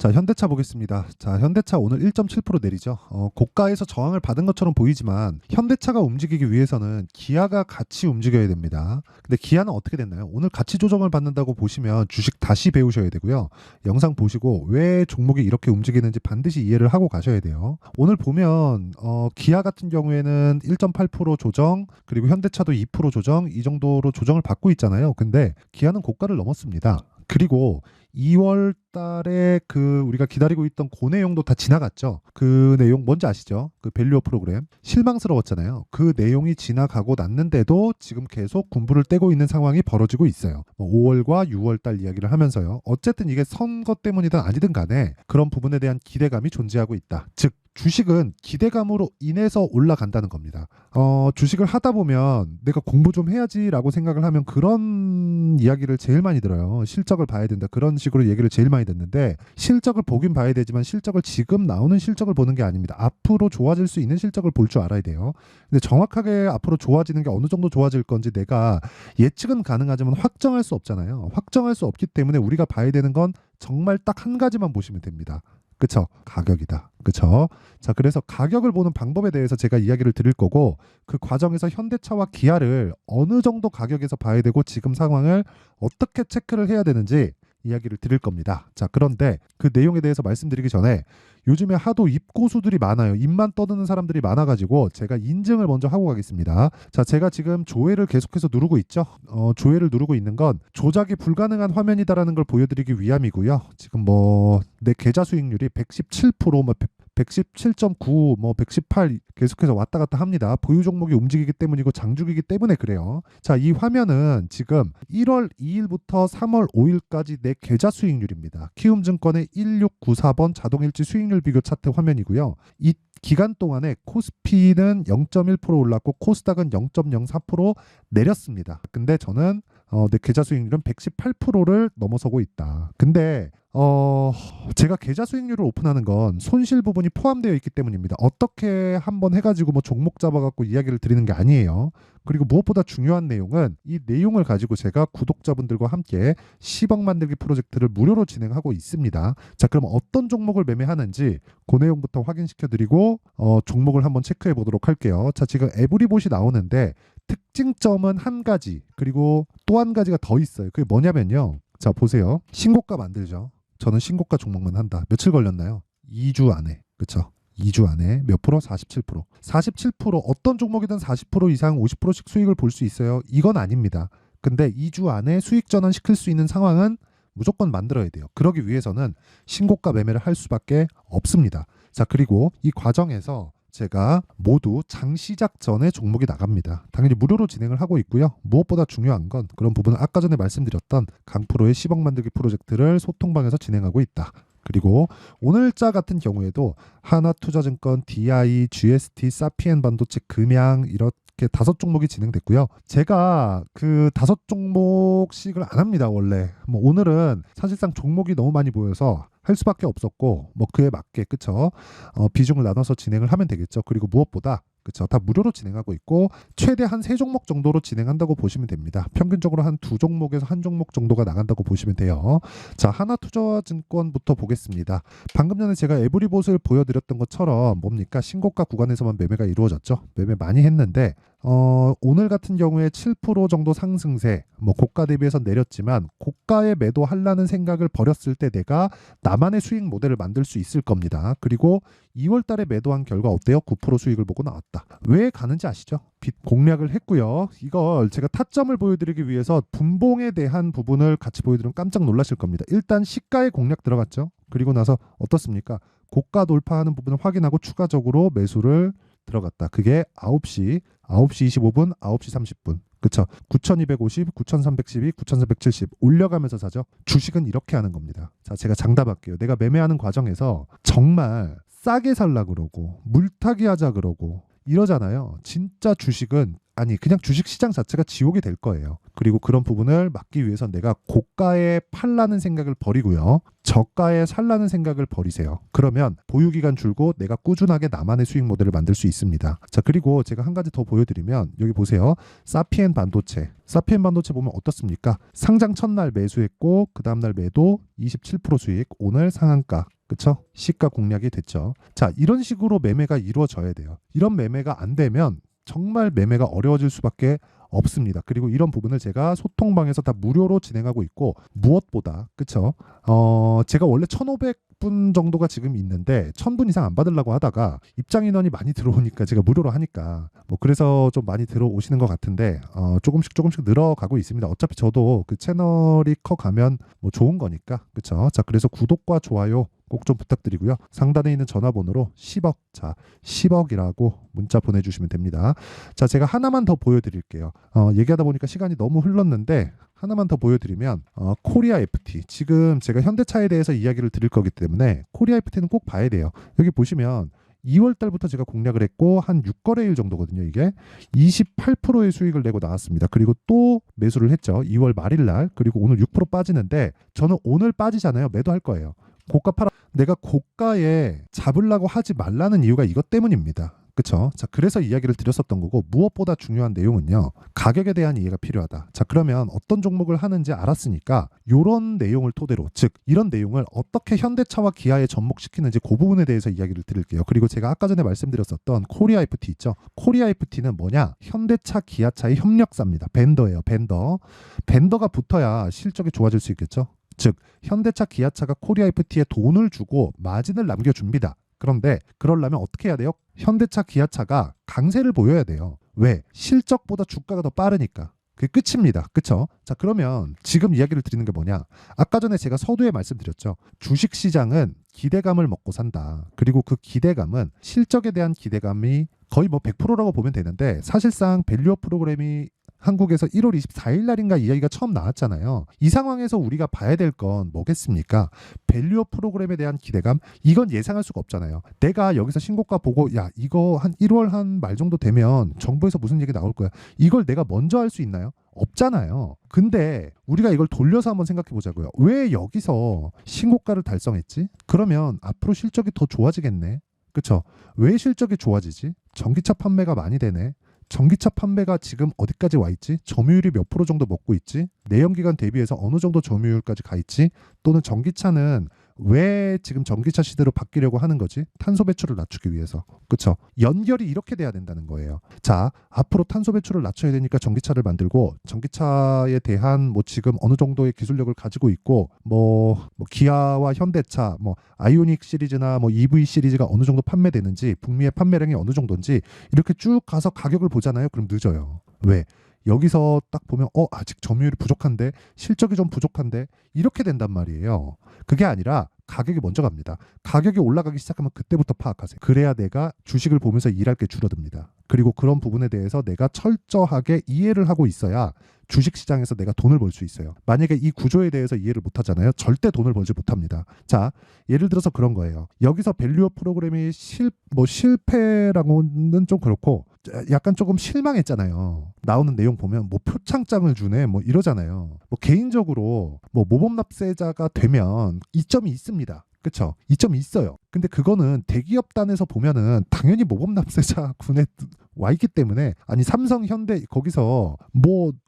자, 현대차 보겠습니다. 자, 현대차 오늘 1.7% 내리죠. 고가에서 저항을 받은 것처럼 보이지만 현대차가 움직이기 위해서는 기아가 같이 움직여야 됩니다. 근데 기아는 어떻게 됐나요? 오늘 가치 조정을 받는다고 보시면 주식 다시 배우셔야 되고요. 영상 보시고 왜 종목이 이렇게 움직이는지 반드시 이해를 하고 가셔야 돼요. 오늘 보면 기아 같은 경우에는 1.8% 조정, 그리고 현대차도 2% 조정, 이 정도로 조정을 받고 있잖아요. 근데 기아는 고가를 넘었습니다. 그리고 2월 달에 우리가 기다리고 있던 그 내용도 다 지나갔죠. 그 내용 뭔지 아시죠? 그 밸류업 프로그램. 실망스러웠잖아요. 그 내용이 지나가고 났는데도 지금 계속 군부를 떼고 있는 상황이 벌어지고 있어요. 5월과 6월 달 이야기를 하면서요. 어쨌든 이게 선거 때문이든 아니든 간에 그런 부분에 대한 기대감이 존재하고 있다. 즉 주식은 기대감으로 인해서 올라간다는 겁니다. 주식을 하다 보면 내가 공부 좀 해야지라고 생각을 하면 그런 이야기를 제일 많이 들어요. 실적을 봐야 된다. 그런 식으로 얘기를 제일 많이 듣는데 실적을 보긴 봐야 되지만 실적을 지금 나오는 실적을 보는 게 아닙니다. 앞으로 좋아질 수 있는 실적을 볼 줄 알아야 돼요. 근데 정확하게 앞으로 좋아지는 게 어느 정도 좋아질 건지 내가 예측은 가능하지만 확정할 수 없잖아요. 확정할 수 없기 때문에 우리가 봐야 되는 건 정말 딱 한 가지만 보시면 됩니다. 그쵸? 가격이다. 그쵸? 자, 그래서 가격을 보는 방법에 대해서 제가 이야기를 드릴 거고 그 과정에서 현대차와 기아를 어느 정도 가격에서 봐야 되고 지금 상황을 어떻게 체크를 해야 되는지 이야기를 드릴 겁니다. 자, 그런데 그 내용에 대해서 말씀드리기 전에 요즘에 하도 입고수들이 많아요. 입만 떠드는 사람들이 많아가지고 제가 인증을 먼저 하고 가겠습니다. 자, 제가 지금 조회를 계속해서 누르고 있죠. 조회를 누르고 있는 건 조작이 불가능한 화면이다라는 걸 보여드리기 위함이고요. 지금 내 계좌 수익률이 117%, 117.9, 118 계속해서 왔다 갔다 합니다. 보유 종목이 움직이기 때문이고 장주기이기 때문에 그래요. 자, 이 화면은 지금 1월 2일부터 3월 5일까지 내 계좌 수익률입니다. 키움증권의 1694번 자동일지 수익률 비교 차트 화면이고요. 이 기간 동안에 코스피는 0.1% 올랐고 코스닥은 0.04% 내렸습니다. 근데 저는 내 계좌 수익률은 118%를 넘어서고 있다. 근데 제가 계좌 수익률을 오픈하는 건 손실 부분이 포함되어 있기 때문입니다. 어떻게 한번 해가지고 종목 잡아갖고 이야기를 드리는 게 아니에요. 그리고 무엇보다 중요한 내용은 이 내용을 가지고 제가 구독자분들과 함께 10억 만들기 프로젝트를 무료로 진행하고 있습니다. 자, 그럼 어떤 종목을 매매하는지 그 내용부터 확인시켜드리고 종목을 한번 체크해 보도록 할게요. 자, 지금 에브리봇이 나오는데 특징점은 한 가지, 그리고 또 한 가지가 더 있어요. 그게 뭐냐면요. 자, 보세요. 신고가 만들죠. 저는 신고가 종목만 한다. 며칠 걸렸나요? 2주 안에. 그쵸? 2주 안에 몇 프로? 47%. 47% 어떤 종목이든 40% 이상 50%씩 수익을 볼 수 있어요. 이건 아닙니다. 근데 2주 안에 수익 전환 시킬 수 있는 상황은 무조건 만들어야 돼요. 그러기 위해서는 신고가 매매를 할 수밖에 없습니다. 자, 그리고 이 과정에서 제가 모두 장 시작 전에 종목이 나갑니다. 당연히 무료로 진행을 하고 있고요. 무엇보다 중요한 건 그런 부분은 아까 전에 말씀드렸던 강프로의 10억 만들기 프로젝트를 소통방에서 진행하고 있다. 그리고 오늘자 같은 경우에도 하나투자증권, DI, GST, 사피엔 반도체, 금양 이렇게 5종목이 진행됐고요. 제가 그 5종목씩을 안 합니다. 원래 오늘은 사실상 종목이 너무 많이 보여서 할 수밖에 없었고 그에 맞게 그쵸? 비중을 나눠서 진행을 하면 되겠죠. 그리고 무엇보다 그쵸? 다 무료로 진행하고 있고 최대 한 3종목 정도로 진행한다고 보시면 됩니다. 평균적으로 한 2종목에서 1종목 정도가 나간다고 보시면 돼요. 자, 하나투자증권부터 보겠습니다. 방금 전에 제가 에브리봇을 보여드렸던 것처럼 뭡니까? 신고가 구간에서만 매매가 이루어졌죠. 매매 많이 했는데 오늘 같은 경우에 7% 정도 상승세, 고가 대비해서 내렸지만 고가에 매도하려는 생각을 버렸을 때 내가 나만의 수익 모델을 만들 수 있을 겁니다. 그리고 2월 달에 매도한 결과 어때요? 9% 수익을 보고 나왔다. 왜 가는지 아시죠? 빚 공략을 했고요. 이걸 제가 타점을 보여드리기 위해서 분봉에 대한 부분을 같이 보여드리면 깜짝 놀라실 겁니다. 일단 시가에 공략 들어갔죠. 그리고 나서 어떻습니까? 고가 돌파하는 부분을 확인하고 추가적으로 매수를 들어갔다. 그게 9시 25분, 9시 30분. 그쵸? 9250, 9312, 9370 올려가면서 사죠. 주식은 이렇게 하는 겁니다. 자, 제가 장담할게요. 내가 매매하는 과정에서 정말 싸게 살라 그러고 물타기 하자 그러고 이러잖아요. 진짜 주식은 그냥 주식 시장 자체가 지옥이 될 거예요. 그리고 그런 부분을 막기 위해서 내가 고가에 팔라는 생각을 버리고요. 저가에 살라는 생각을 버리세요. 그러면 보유기간 줄고 내가 꾸준하게 나만의 수익 모델을 만들 수 있습니다. 자, 그리고 제가 한 가지 더 보여드리면 여기 보세요. 사피엔 반도체. 사피엔 반도체 보면 어떻습니까? 상장 첫날 매수했고 그 다음날 매도 27% 수익, 오늘 상한가. 그쵸? 시가 공략이 됐죠. 자, 이런 식으로 매매가 이루어져야 돼요. 이런 매매가 안 되면 정말 매매가 어려워질 수밖에 없습니다. 그리고 이런 부분을 제가 소통방에서 다 무료로 진행하고 있고, 무엇보다 그쵸? 제가 원래 1,500분 정도가 지금 있는데 1,000분 이상 안 받으려고 하다가 입장 인원이 많이 들어오니까 제가 무료로 하니까 뭐 그래서 좀 많이 들어오시는 것 같은데, 조금씩 늘어가고 있습니다. 어차피 저도 그 채널이 커가면 뭐 좋은 거니까, 그쵸? 자, 그래서 구독과 좋아요 꼭 좀 부탁드리고요. 상단에 있는 전화번호로 10억, 자 10억이라고 문자 보내주시면 됩니다. 자, 제가 하나만 더 보여드릴게요. 얘기하다 보니까 시간이 너무 흘렀는데 하나만 더 보여드리면, 코리아 FT, 지금 제가 현대차에 대해서 이야기를 드릴 거기 때문에 코리아 FT는 꼭 봐야 돼요. 여기 보시면 2월 달부터 제가 공략을 했고 한 6거래일 정도거든요. 이게 28%의 수익을 내고 나왔습니다. 그리고 또 매수를 했죠. 2월 말일 날. 그리고 오늘 6% 빠지는데 저는 오늘 빠지잖아요. 매도할 거예요. 고가 팔아, 내가 고가에 잡으려고 하지 말라는 이유가 이것 때문입니다. 그쵸? 자, 그래서 이야기를 드렸었던 거고, 무엇보다 중요한 내용은요, 가격에 대한 이해가 필요하다. 자, 그러면 어떤 종목을 하는지 알았으니까 요런 내용을 토대로, 즉 이런 내용을 어떻게 현대차와 기아에 접목시키는지 그 부분에 대해서 이야기를 드릴게요. 그리고 제가 아까 전에 말씀드렸었던 코리아 FT 있죠? 코리아 FT는 뭐냐? 현대차, 기아차의 협력사입니다. 벤더예요. 벤더가 붙어야 실적이 좋아질 수 있겠죠? 즉 현대차, 기아차가 코리아 FT에 돈을 주고 마진을 남겨줍니다. 그런데 그러려면 어떻게 해야 돼요? 현대차, 기아차가 강세를 보여야 돼요. 왜? 실적보다 주가가 더 빠르니까. 그게 끝입니다. 그쵸? 자, 그러면 지금 이야기를 드리는 게 뭐냐? 아까 전에 제가 서두에 말씀드렸죠. 주식시장은 기대감을 먹고 산다. 그리고 그 기대감은, 실적에 대한 기대감이 거의 뭐 100%라고 보면 되는데, 사실상 밸류업 프로그램이 한국에서 1월 24일 날인가 이야기가 처음 나왔잖아요. 이 상황에서 우리가 봐야 될 건 뭐겠습니까? 밸류업 프로그램에 대한 기대감, 이건 예상할 수가 없잖아요. 내가 여기서 신고가 보고 야, 이거 한 1월 한 말 정도 되면 정부에서 무슨 얘기 나올 거야, 이걸 내가 먼저 할 수 있나요? 없잖아요. 근데 우리가 이걸 돌려서 한번 생각해 보자고요. 왜 여기서 신고가를 달성했지? 그러면 앞으로 실적이 더 좋아지겠네. 그쵸? 왜 실적이 좋아지지? 전기차 판매가 많이 되네. 전기차 판매가 지금 어디까지 와 있지? 점유율이 몇 프로 정도 먹고 있지? 내연기관 대비해서 어느 정도 점유율까지 가 있지? 또는 전기차는 왜 지금 전기차 시대로 바뀌려고 하는 거지? 탄소 배출을 낮추기 위해서. 그쵸? 연결이 이렇게 돼야 된다는 거예요. 자, 앞으로 탄소 배출을 낮춰야 되니까 전기차를 만들고, 전기차에 대한 뭐 지금 어느 정도의 기술력을 가지고 있고, 뭐 기아와 현대차, 뭐 아이오닉 시리즈나 뭐 EV 시리즈가 어느 정도 판매되는지, 북미의 판매량이 어느 정도인지 이렇게 쭉 가서 가격을 보잖아요. 그럼 늦어요. 왜? 여기서 딱 보면 아직 점유율이 부족한데, 실적이 좀 부족한데, 이렇게 된단 말이에요. 그게 아니라 가격이 먼저 갑니다. 가격이 올라가기 시작하면 그때부터 파악하세요. 그래야 내가 주식을 보면서 일할 게 줄어듭니다. 그리고 그런 부분에 대해서 내가 철저하게 이해를 하고 있어야 주식시장에서 내가 돈을 벌 수 있어요. 만약에 이 구조에 대해서 이해를 못하잖아요. 절대 돈을 벌지 못합니다. 자, 예를 들어서 그런 거예요. 여기서 밸류업 프로그램이 실패라고는 좀 그렇고, 약간 조금 실망했잖아요. 나오는 내용 보면 뭐 표창장을 주네 뭐 이러잖아요. 뭐 개인적으로 뭐 모범납세자가 되면 이점이 있습니다. 그쵸? 이점이 있어요. 근데 그거는 대기업단에서 보면은 당연히 모범납세자 군에 와 있기 때문에, 아니 삼성, 현대 거기서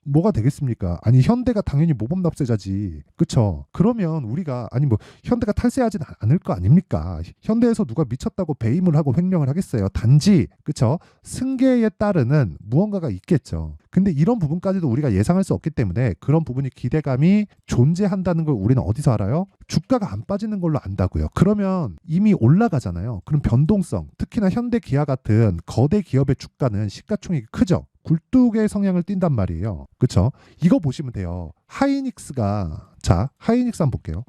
뭐가 되겠습니까? 아니 현대가 당연히 모범납세자지. 그쵸? 그러면 우리가, 아니 뭐 현대가 탈세하진 않을 거 아닙니까? 현대에서 누가 미쳤다고 배임을 하고 횡령을 하겠어요? 단지 그쵸? 승계에 따르는 무언가가 있겠죠. 근데 이런 부분까지도 우리가 예상할 수 없기 때문에 그런 부분이 기대감이 존재한다는 걸 우리는 어디서 알아요? 주가가 안 빠지는 걸로 안다고요. 그러면 이미 올라가잖아요. 그럼 변동성, 특히나 현대, 기아 같은 거대 기업의 주가는 시가총액이 크죠. 굴뚝의 성향을 띈단 말이에요. 그쵸? 이거 보시면 돼요. 하이닉스가, 자, 하이닉스 한번 볼게요.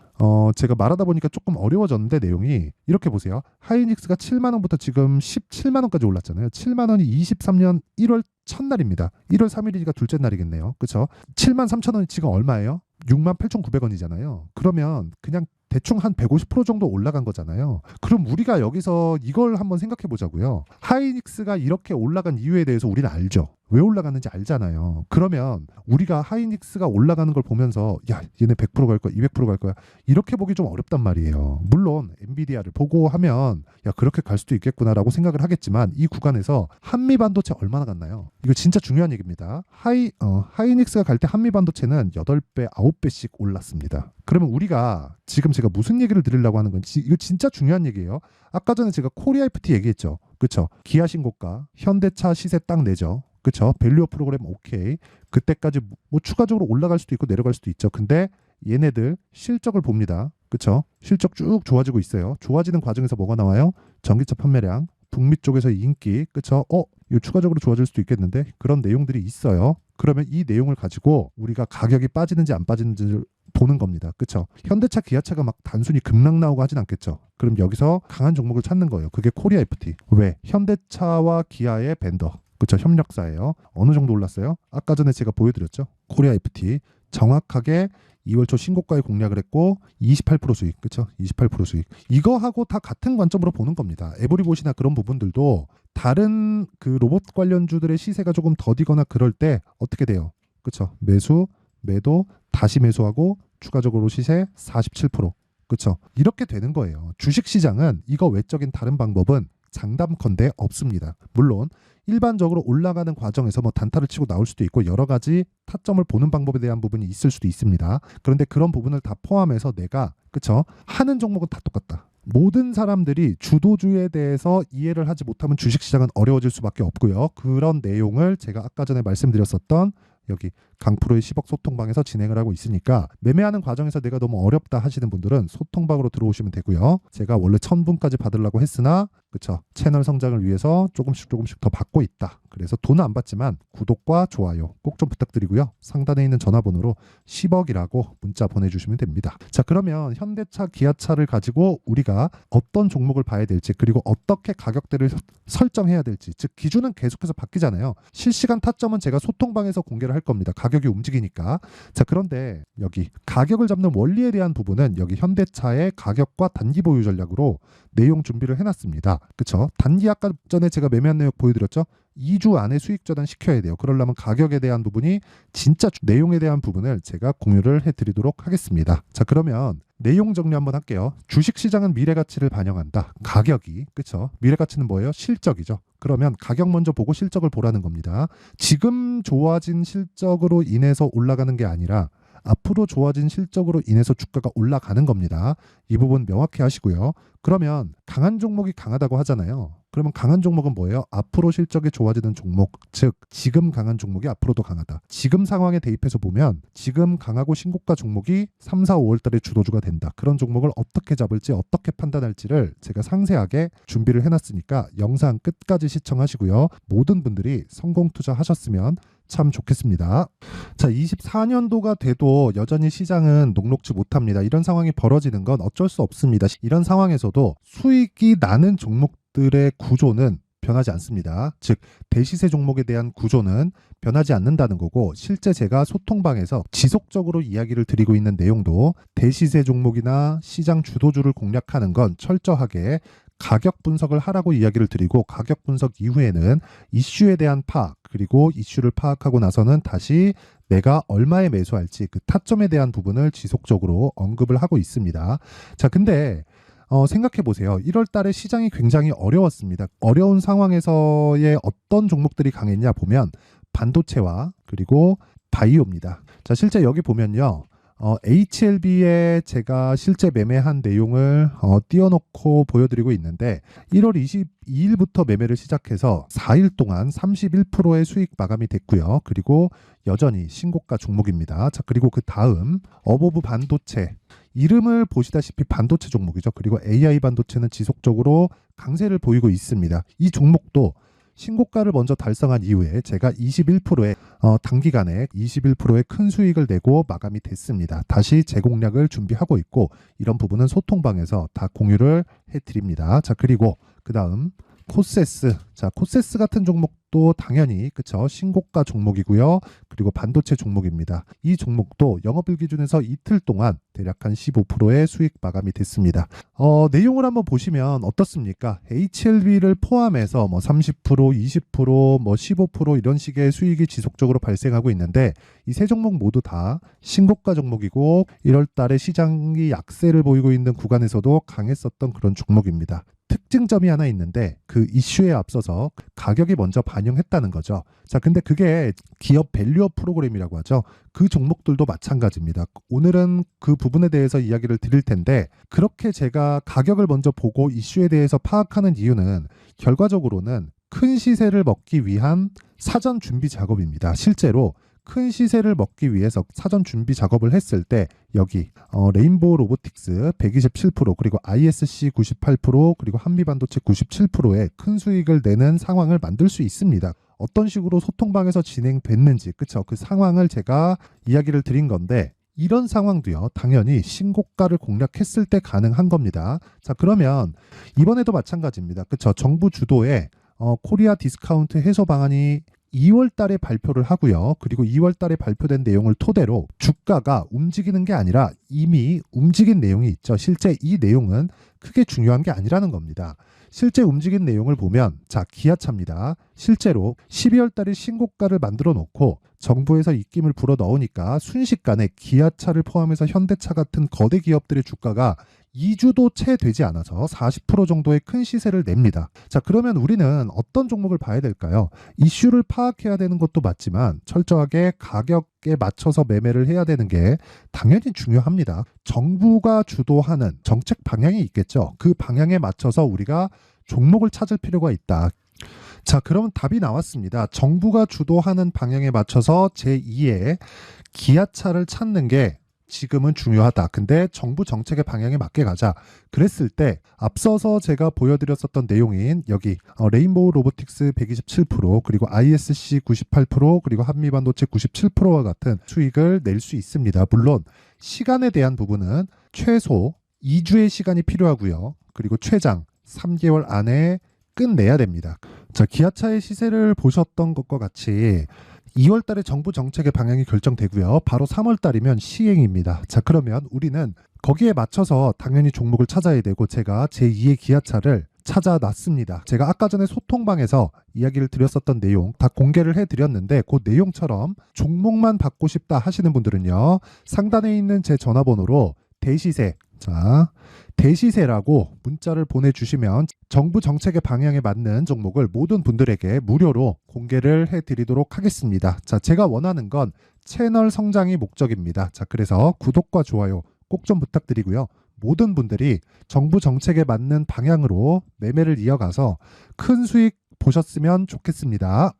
제가 말하다 보니까 조금 어려워졌는데 내용이 이렇게 보세요. 하이닉스가 7만 원부터 지금 17만 원까지 올랐잖아요. 7만 원이 23년 1월 첫날입니다. 1월 3일이니까 둘째 날이겠네요. 그쵸? 7만 3천 원이 지금 얼마예요? 6만 8,900원이잖아요. 그러면 그냥 대충 한 150% 정도 올라간 거잖아요. 그럼 우리가 여기서 이걸 한번 생각해 보자고요. 하이닉스가 이렇게 올라간 이유에 대해서 우리는 알죠. 왜 올라가는지 알잖아요. 그러면 우리가 하이닉스가 올라가는 걸 보면서 야, 얘네 100%갈 거야, 200%갈 거야, 이렇게 보기 좀 어렵단 말이에요. 물론 엔비디아를 보고 하면 야, 그렇게 갈 수도 있겠구나라고 생각을 하겠지만, 이 구간에서 한미 반도체 얼마나 갔나요? 이거 진짜 중요한 얘기입니다. 하이닉스가 갈 때 한미 반도체는 8배, 9배씩 올랐습니다. 그러면 우리가 지금 제가 무슨 얘기를 드리려고 하는 건지 이거 진짜 중요한 얘기예요. 아까 전에 제가 코리아 FT 얘기했죠. 그쵸? 기아 신고가, 현대차 시세 딱 내죠. 그쵸? 밸류어 프로그램 오케이. 그때까지 뭐 추가적으로 올라갈 수도 있고 내려갈 수도 있죠. 근데 얘네들 실적을 봅니다. 그쵸? 실적 쭉 좋아지고 있어요. 좋아지는 과정에서 뭐가 나와요? 전기차 판매량, 북미 쪽에서 인기, 그쵸? 이거 추가적으로 좋아질 수도 있겠는데 그런 내용들이 있어요. 그러면 이 내용을 가지고 우리가 가격이 빠지는지 안 빠지는지를 보는 겁니다. 그쵸? 현대차, 기아차가 막 단순히 급락 나오고 하진 않겠죠. 그럼 여기서 강한 종목을 찾는 거예요. 그게 코리아 FT. 왜? 현대차와 기아의 벤더. 그쵸? 협력사예요. 어느 정도 올랐어요? 아까 전에 제가 보여드렸죠. 코리아 FT. 정확하게 2월 초 신고가에 공략을 했고 28% 수익. 그쵸? 28% 수익. 이거하고 다 같은 관점으로 보는 겁니다. 에브리봇이나 그런 부분들도 다른 그 로봇 관련주들의 시세가 조금 더디거나 그럴 때 어떻게 돼요? 그쵸? 매수, 매도, 다시 매수하고 추가적으로 시세 47%. 그쵸? 이렇게 되는 거예요. 주식시장은 이거 외적인 다른 방법은 장담컨대 없습니다. 물론 일반적으로 올라가는 과정에서 뭐 단타를 치고 나올 수도 있고 여러 가지 타점을 보는 방법에 대한 부분이 있을 수도 있습니다. 그런데 그런 부분을 다 포함해서 내가 그쵸? 하는 종목은 다 똑같다. 모든 사람들이 주도주에 대해서 이해를 하지 못하면 주식시장은 어려워질 수밖에 없고요. 그런 내용을 제가 아까 전에 말씀드렸었던 여기 강프로의 10억 소통방에서 진행을 하고 있으니까 매매하는 과정에서 내가 너무 어렵다 하시는 분들은 소통방으로 들어오시면 되고요. 제가 원래 1000분까지 받으려고 했으나 그쵸? 채널 성장을 위해서 조금씩 더 받고 있다. 그래서 돈은 안 받지만 구독과 좋아요 꼭 좀 부탁드리고요. 상단에 있는 전화번호로 10억이라고 문자 보내주시면 됩니다. 자, 그러면 현대차, 기아차를 가지고 우리가 어떤 종목을 봐야 될지 그리고 어떻게 가격대를 설정해야 될지 즉 기준은 계속해서 바뀌잖아요. 실시간 타점은 제가 소통방에서 공개를 할 겁니다. 가격이 움직이니까. 자, 그런데 여기 가격을 잡는 원리에 대한 부분은 여기 현대차의 가격과 단기 보유 전략으로 내용 준비를 해놨습니다. 그쵸? 단기 아까 전에 제가 매매한 내용 보여드렸죠? 2주 안에 수익 전환 시켜야 돼요. 그러려면 가격에 대한 부분이 진짜 내용에 대한 부분을 제가 공유를 해드리도록 하겠습니다. 자, 그러면 내용 정리 한번 할게요. 주식시장은 미래가치를 반영한다. 가격이 그쵸? 미래가치는 뭐예요? 실적이죠. 그러면 가격 먼저 보고 실적을 보라는 겁니다. 지금 좋아진 실적으로 인해서 올라가는 게 아니라 앞으로 좋아진 실적으로 인해서 주가가 올라가는 겁니다. 이 부분 명확히 하시고요. 그러면 강한 종목이 강하다고 하잖아요. 그러면 강한 종목은 뭐예요? 앞으로 실적이 좋아지는 종목, 즉 지금 강한 종목이 앞으로도 강하다. 지금 상황에 대입해서 보면 지금 강하고 신고가 종목이 3, 4, 5월 달에 주도주가 된다. 그런 종목을 어떻게 잡을지 어떻게 판단할지를 제가 상세하게 준비를 해놨으니까 영상 끝까지 시청하시고요. 모든 분들이 성공 투자하셨으면 참 좋겠습니다. 자, 24년도가 돼도 여전히 시장은 녹록지 못합니다. 이런 상황이 벌어지는 건 어쩔 수 없습니다. 이런 상황에서도 수익이 나는 종목들의 구조는 변하지 않습니다. 즉 대시세 종목에 대한 구조는 변하지 않는다는 거고 실제 제가 소통방에서 지속적으로 이야기를 드리고 있는 내용도 대시세 종목이나 시장 주도주를 공략하는 건 철저하게 가격 분석을 하라고 이야기를 드리고 가격 분석 이후에는 이슈에 대한 파악 그리고 이슈를 파악하고 나서는 다시 내가 얼마에 매수할지 그 타점에 대한 부분을 지속적으로 언급을 하고 있습니다. 자, 근데 생각해 보세요. 1월 달에 시장이 굉장히 어려웠습니다. 어려운 상황에서의 어떤 종목들이 강했냐 보면 반도체와 그리고 바이오입니다. 자, 실제 여기 보면요. HLB에 제가 실제 매매한 내용을 띄워놓고 보여드리고 있는데 1월 22일부터 매매를 시작해서 4일 동안 31%의 수익 마감이 됐고요. 그리고 여전히 신고가 종목입니다. 자, 그리고 그 다음 어보브 반도체 이름을 보시다시피 반도체 종목이죠. 그리고 AI 반도체는 지속적으로 강세를 보이고 있습니다. 이 종목도 신고가를 먼저 달성한 이후에 제가 21%의 단기간에 21%의 큰 수익을 내고 마감이 됐습니다. 다시 재공략을 준비하고 있고 이런 부분은 소통방에서 다 공유를 해드립니다. 자, 그리고 그 다음 코세스. 자, 코세스 같은 종목도 당연히 그쵸 신고가 종목이고요. 그리고 반도체 종목입니다. 이 종목도 영업일 기준에서 이틀 동안 대략 한 15%의 수익 마감이 됐습니다. 내용을 한번 보시면 어떻습니까? HLB를 포함해서 뭐 30%, 20%, 뭐 15% 이런 식의 수익이 지속적으로 발생하고 있는데 이 세 종목 모두 다 신고가 종목이고 1월 달에 시장이 약세를 보이고 있는 구간에서도 강했었던 그런 종목입니다. 특징점이 하나 있는데 그 이슈에 앞서서 가격이 먼저 반영했다는 거죠. 자, 근데 그게 기업 밸류업 프로그램이라고 하죠. 그 종목들도 마찬가지입니다. 오늘은 그 부분에 대해서 이야기를 드릴 텐데 그렇게 제가 가격을 먼저 보고 이슈에 대해서 파악하는 이유는 결과적으로는 큰 시세를 먹기 위한 사전 준비 작업입니다. 실제로 큰 시세를 먹기 위해서 사전 준비 작업을 했을 때 여기 레인보우 로보틱스 127% 그리고 ISC 98% 그리고 한미반도체 97%의 큰 수익을 내는 상황을 만들 수 있습니다. 어떤 식으로 소통방에서 진행됐는지 그쵸? 그 상황을 제가 이야기를 드린 건데 이런 상황도요 당연히 신고가를 공략했을 때 가능한 겁니다. 자, 그러면 이번에도 마찬가지입니다. 그쵸? 정부 주도의 코리아 디스카운트 해소 방안이 2월 달에 발표를 하고요. 그리고 2월 달에 발표된 내용을 토대로 주가가 움직이는 게 아니라 이미 움직인 내용이 있죠. 실제 이 내용은 크게 중요한 게 아니라는 겁니다. 실제 움직인 내용을 보면 자, 기아차입니다. 실제로 12월 달에 신고가를 만들어 놓고 정부에서 입김을 불어 넣으니까 순식간에 기아차를 포함해서 현대차 같은 거대 기업들의 주가가 2주도 채 되지 않아서 40% 정도의 큰 시세를 냅니다. 자, 그러면 우리는 어떤 종목을 봐야 될까요? 이슈를 파악해야 되는 것도 맞지만 철저하게 가격에 맞춰서 매매를 해야 되는 게 당연히 중요합니다. 정부가 주도하는 정책 방향이 있겠죠. 그 방향에 맞춰서 우리가 종목을 찾을 필요가 있다. 자, 그러면 답이 나왔습니다. 정부가 주도하는 방향에 맞춰서 제2의 기아차를 찾는 게 지금은 중요하다. 근데 정부 정책의 방향에 맞게 가자. 그랬을 때 앞서서 제가 보여드렸었던 내용인 여기 레인보우 로보틱스 127% 그리고 ISC 98% 그리고 한미반도체 97%와 같은 수익을 낼 수 있습니다. 물론 시간에 대한 부분은 최소 2주의 시간이 필요하고요. 그리고 최장 3개월 안에 끝내야 됩니다. 자, 기아차의 시세를 보셨던 것과 같이 2월 달에 정부 정책의 방향이 결정되고요. 바로 3월 달이면 시행입니다. 자, 그러면 우리는 거기에 맞춰서 당연히 종목을 찾아야 되고 제가 제2의 기아차를 찾아놨습니다. 제가 아까 전에 소통방에서 이야기를 드렸었던 내용 다 공개를 해드렸는데 그 내용처럼 종목만 받고 싶다 하시는 분들은요. 상단에 있는 제 전화번호로 대시세, 자, 대시세라고 문자를 보내주시면 정부 정책의 방향에 맞는 종목을 모든 분들에게 무료로 공개를 해드리도록 하겠습니다. 자, 제가 원하는 건 채널 성장이 목적입니다. 자, 그래서 구독과 좋아요 꼭 좀 부탁드리고요. 모든 분들이 정부 정책에 맞는 방향으로 매매를 이어가서 큰 수익 보셨으면 좋겠습니다.